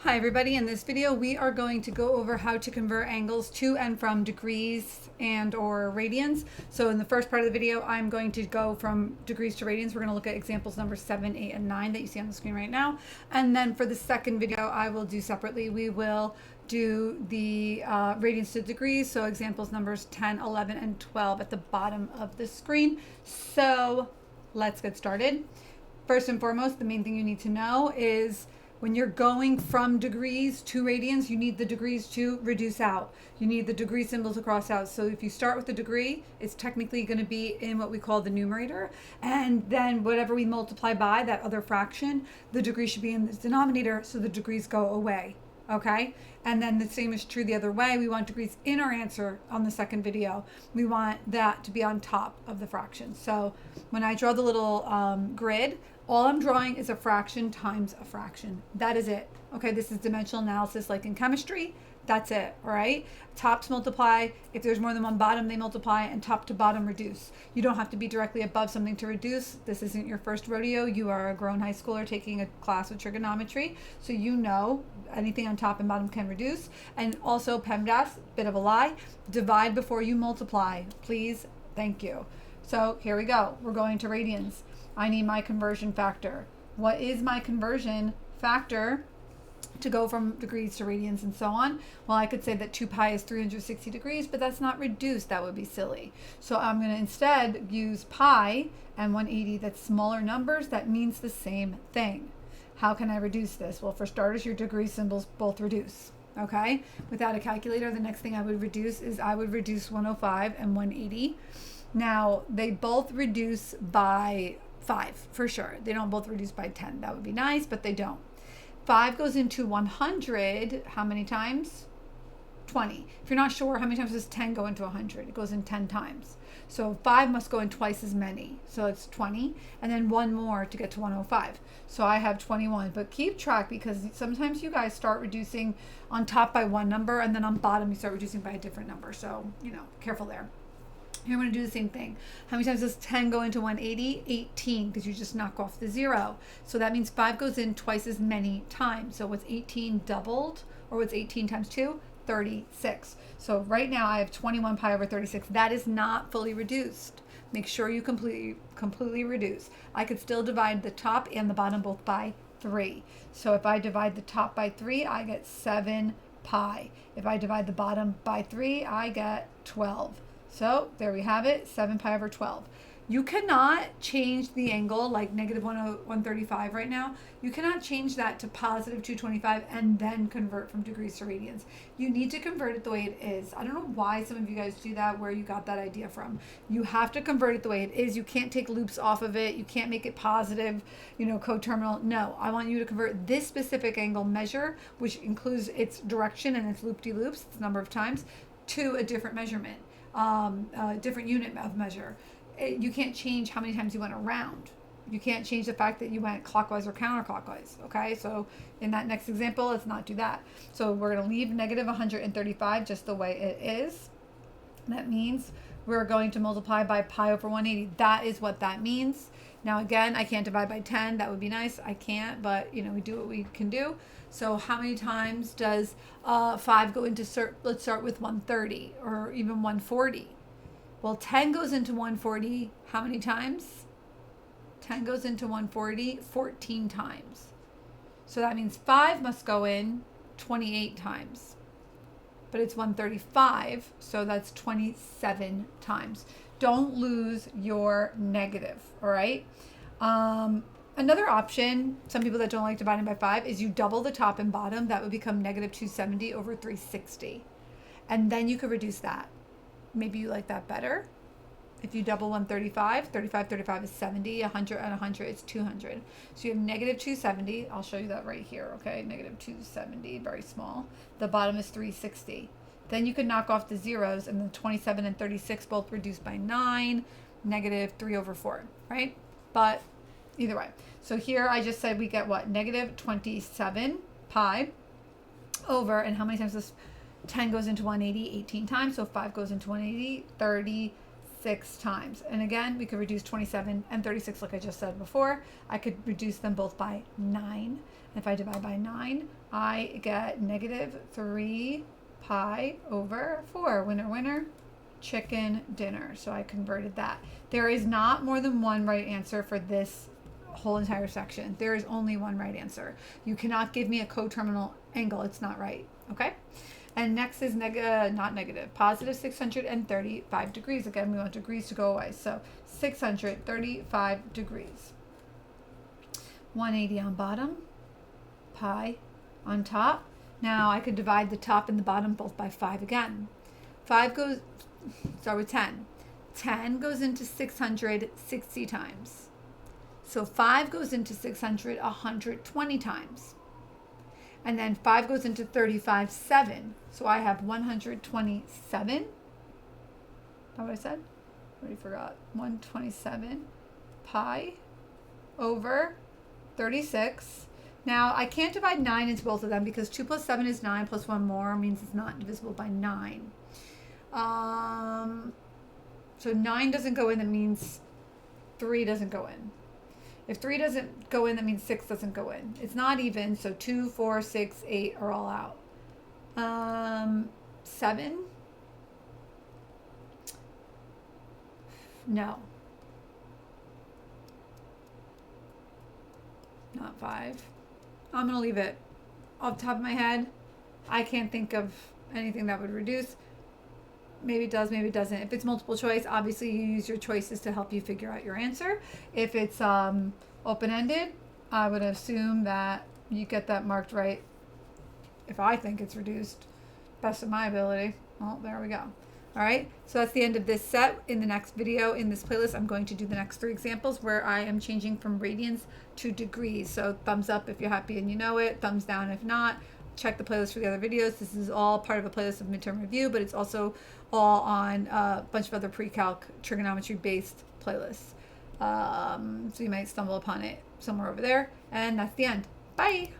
Hi everybody, in this video we are going to go over how to convert angles to and from degrees and or radians. So in the first part of the video I'm going to go from degrees to radians. We're going to look at examples number 7, 8, and 9 that you see on the screen right now. And then for the second video I will do separately. We will do the radians to degrees, so examples numbers 10, 11, and 12 at the bottom of the screen. So let's get started. First and foremost, the main thing you need to know is when you're going from degrees to radians, you need the degrees to reduce out. You need the degree symbol to cross out. So if you start with the degree, it's technically going to be in what we call the numerator. And then whatever we multiply by, that other fraction, the degree should be in the denominator, so the degrees go away. Okay? And then the same is true the other way. We want degrees in our answer on the second video. We want that to be on top of the fraction. So when I draw the little grid, all I'm drawing is a fraction times a fraction. That is it. Okay, this is dimensional analysis like in chemistry. That's it, all right? Tops multiply. If there's more than one bottom, they multiply, and top to bottom reduce. You don't have to be directly above something to reduce. This isn't your first rodeo. You are a grown high schooler taking a class with trigonometry, so you know anything on top and bottom can reduce. And also, PEMDAS, bit of a lie, divide before you multiply. Please, thank you. So here we go. We're going to radians. I need my conversion factor. What is my conversion factor to go from degrees to radians and so on? Well, I could say that 2 pi is 360 degrees, but that's not reduced. That would be silly. So I'm going to instead use pi and 180. That's smaller numbers. That means the same thing. How can I reduce this? Well, for starters, your degree symbols both reduce. Okay? Without a calculator, the next thing I would reduce is I would reduce 105 and 180. Now, they both reduce by 5 for sure. They don't both reduce by 10. That would be nice, but they don't. 5 goes into 100 how many times? 20. If you're not sure, how many times does 10 go into 100? It goes in 10 times. So 5 must go in twice as many. So it's 20, and then one more to get to 105. So I have 21, but keep track because sometimes you guys start reducing on top by one number, and then on bottom you start reducing by a different number. So, careful there. Here I'm going to do the same thing. How many times does 10 go into 180? 18, because you just knock off the 0. So that means 5 goes in twice as many times. So what's 18 doubled? Or what's 18 times 2? 36. So right now I have 21 pi over 36. That is not fully reduced. Make sure you completely reduce. I could still divide the top and the bottom both by 3. So if I divide the top by 3, I get 7 pi. If I divide the bottom by 3, I get 12. So there we have it, 7 pi over 12. You cannot change the angle like negative 135 right now. You cannot change that to positive 225 and then convert from degrees to radians. You need to convert it the way it is. I don't know why some of you guys do that, where you got that idea from. You have to convert it the way it is. You can't take loops off of it. You can't make it positive, coterminal. No, I want you to convert this specific angle measure, which includes its direction and its loop-de-loops, its number of times, to a different measurement. Different unit of measure. You can't change how many times you went around. You can't change the fact that you went clockwise or counterclockwise. Okay, so in that next example, let's not do that. So we're going to leave negative 135 just the way it is. That means we're going to multiply by pi over 180. That is what that means. Now again, I can't divide by 10. That would be nice. I can't, but we do what we can do. So how many times does 5 go into, let's start with 130 or even 140. Well, 10 goes into 140 how many times? 10 goes into 140 14 times. So that means 5 must go in 28 times. But it's 135, so that's 27 times. Don't lose your negative, all right? Another option, some people that don't like dividing by 5, is you double the top and bottom. That would become negative 270 over 360. And then you could reduce that. Maybe you like that better. If you double 135, 35 is 70, 100 and 100 is 200. So you have negative 270. I'll show you that right here, okay? Negative 270, very small. The bottom is 360. Then you could knock off the zeros, and the 27 and 36 both reduce by 9, negative 3 over 4, right? But either way. So here I just said we get what? Negative 27 pi over, and how many times does 10 goes into 180? 18 times. So 5 goes into 180, 36 6 times. And again, we could reduce 27 and 36 like I just said before. I could reduce them both by 9. If I divide by 9, I get negative 3 pi over 4. Winner, winner, chicken dinner. So I converted that. There is not more than one right answer for this whole entire section. There is only one right answer. You cannot give me a coterminal angle. It's not right. Okay? And next is not negative, positive 635 degrees. Again, we want degrees to go away. So 635 degrees. 180 on bottom, pi on top. Now I could divide the top and the bottom both by 5 again. 5 goes, start with 10. 10 goes into 660 times. So 5 goes into 600 120 times. And then 5 goes into 35, 7. So I have 127. Is that what I said? I already forgot. 127 pi over 36. Now, I can't divide 9 into both of them because 2 plus 7 is 9 plus 1 more means it's not divisible by 9. So 9 doesn't go in, that means 3 doesn't go in. If 3 doesn't go in, that means 6 doesn't go in. It's not even, so 2, 4, 6, 8 are all out. 7? No. Not 5. I'm going to leave it. Off the top of my head, I can't think of anything that would reduce. Maybe it does, maybe it doesn't. If it's multiple choice, obviously you use your choices to help you figure out your answer. If it's open-ended, I would assume that you get that marked right if I think it's reduced. Best of my ability. Well, there we go. All right, so that's the end of this set. In the next video, in this playlist, I'm going to do the next 3 examples where I am changing from radians to degrees. So thumbs up if you're happy and you know it, thumbs down if not. Check the playlist for the other videos. This is all part of a playlist of midterm review, but it's also all on a bunch of other pre-calc trigonometry based playlists. So you might stumble upon it somewhere over there. And that's the end. Bye.